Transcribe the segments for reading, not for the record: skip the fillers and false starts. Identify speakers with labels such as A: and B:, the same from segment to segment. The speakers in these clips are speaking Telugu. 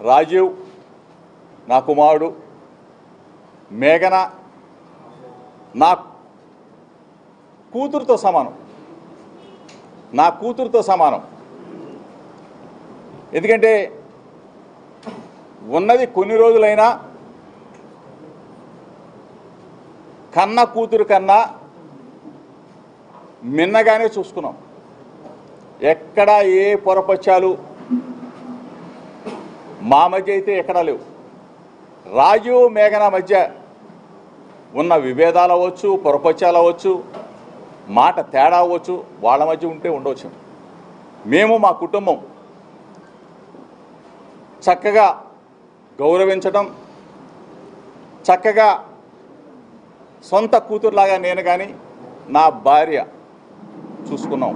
A: రాజీవ్ నా కుమారుడు, మేఘన నా కూతురుతో సమానం. ఎందుకంటే ఉన్నది కొన్ని రోజులైనా కన్న కూతురు కన్నా మిన్నగానే చూసుకున్నాం. ఎక్కడ ఏ పొరపచ్చాలు మా మధ్య అయితే ఎక్కడా లేవు. రాజీవ్ మేఘన మధ్య ఉన్న విభేదాలు అవ్వచ్చు, పొరపచ్చాలు అవ్వచ్చు, మాట తేడా అవ్వచ్చు, వాళ్ళ మధ్య ఉంటే ఉండవచ్చు. మేము మా కుటుంబం చక్కగా గౌరవించడం, చక్కగా సొంత కూతురులాగా నేను కానీ నా భార్య చూసుకున్నాం.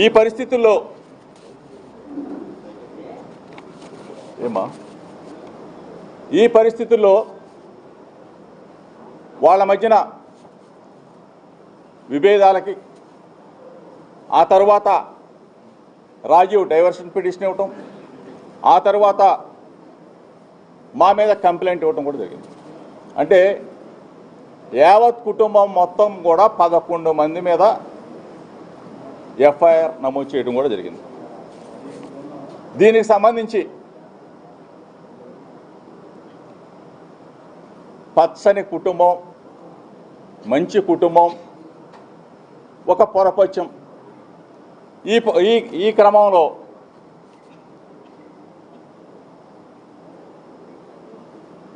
A: ఈ పరిస్థితుల్లో వాళ్ళ మధ్యన విభేదాలకి ఆ తర్వాత రాజీవ్ డైవర్షన్ పిటిషన్ ఇవ్వటం, ఆ తర్వాత మా మీద కంప్లైంట్ ఇవ్వటం కూడా జరిగింది. అంటే యావత్ కుటుంబం మొత్తం కూడా 11 మంది మీద ఎఫ్ఐఆర్ నమోదు చేయడం కూడా జరిగింది. దీనికి సంబంధించి పచ్చని కుటుంబం, మంచి కుటుంబం, ఒక పొరపచ్చం. ఈ క్రమంలో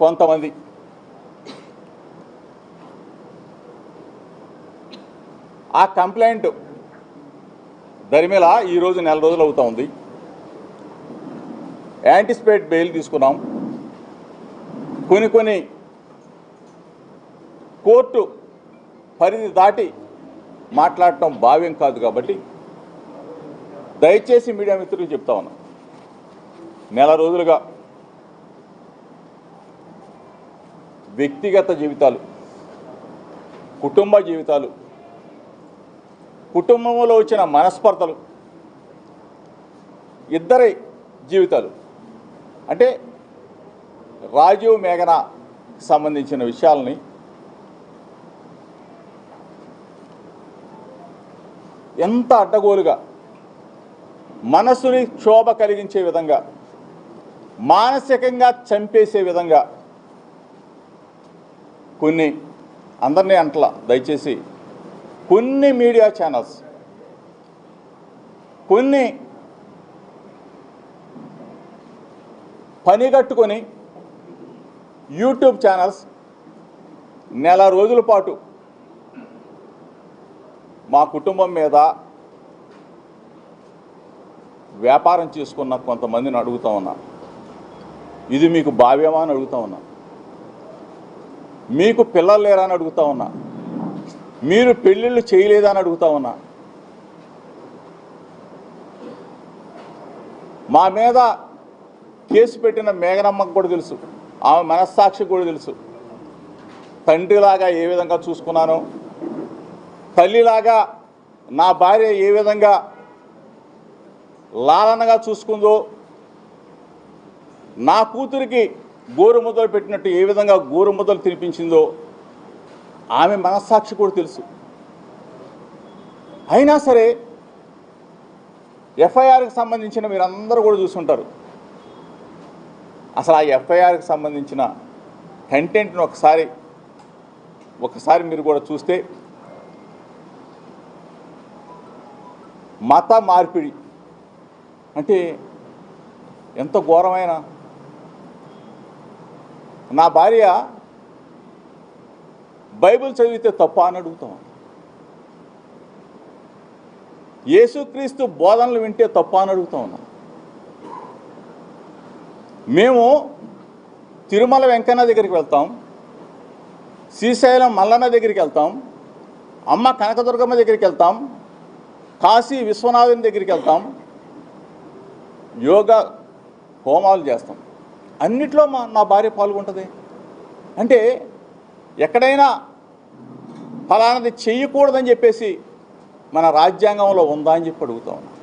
A: కొంతమంది ఆ కంప్లైంట్ దరిమిల ఈరోజు నెల రోజులు అవుతా ఉంది. యాంటిసిపేట్ బెయిల్ తీసుకున్నాం. కొన్ని కోర్టు పరిధి దాటి మాట్లాడటం భావ్యం కాదు. కాబట్టి దయచేసి మీడియా మిత్రులు చెప్తా ఉన్నాం, నెల రోజులుగా వ్యక్తిగత జీవితాలు, కుటుంబ జీవితాలు, కుటుంబంలో వచ్చిన మనస్పర్ధలు, ఇద్దరి జీవితాలు, అంటే రాజీవ్ మేఘన సంబంధించిన విషయాలని ఎంత అడ్డగోలుగా, మనసుని క్షోభ కలిగించే విధంగా, మానసికంగా చంపేసే విధంగా కొన్ని, అందరినీ అంటలా దయచేసి, కొన్ని మీడియా ఛానల్స్, కొన్ని పనిగట్టుకొని యూట్యూబ్ ఛానల్స్ నెల రోజుల పాటు మా కుటుంబం మీద వ్యాపారం చేసుకున్న కొంతమందిని అడుగుతా ఉన్నా, ఇది మీకు భావ్యమా అని అడుగుతా ఉన్నా, మీకు పిల్లలు లేరా అని అడుగుతా ఉన్నా, మీరు పెళ్ళిళ్ళు చేయలేదా అని అడుగుతా ఉన్నా. మా మీద కేసు పెట్టిన మేఘనమ్మకు కూడా తెలుసు, ఆమె మనస్సాక్షికి కూడా తెలుసు, తండ్రిలాగా ఏ విధంగా చూసుకున్నానో, తల్లిలాగా నా భార్య ఏ విధంగా లాలనగా చూసుకుందో, నా కూతురికి గోరు ముద్దలు పెట్టినట్టు ఏ విధంగా గోరు ముద్దలు తినిపించిందో ఆమె మనస్సాక్షి కూడా తెలుసు. అయినా సరే ఎఫ్ఐఆర్కి సంబంధించిన మీరందరూ కూడా చూసుంటారు. అసలు ఆ ఎఫ్ఐఆర్కి సంబంధించిన కంటెంట్ను ఒకసారి మీరు కూడా చూస్తే, మత మార్పిడి అంటే ఎంత ఘోరమైన, నా భార్య బైబిల్ చదివితే తప్ప అని అడుగుతాం, యేసుక్రీస్తు బోధనలు వింటే తప్ప అని అడుగుతా ఉన్నా. మేము తిరుమల వెంకన్న దగ్గరికి వెళ్తాం, శ్రీశైలం మల్లన్న దగ్గరికి వెళ్తాం, అమ్మ కనకదుర్గమ్మ దగ్గరికి వెళ్తాం, కాశీ విశ్వనాథుని దగ్గరికి వెళ్తాం, యోగా హోమాలు చేస్తాం, అన్నిట్లో నా భార్య పాల్గొంటుంది. అంటే ఎక్కడైనా ఫలానది చెయ్యకూడదని చెప్పేసి మన రాజ్యాంగంలో ఉందా అని చెప్పి అడుగుతా ఉన్నాం.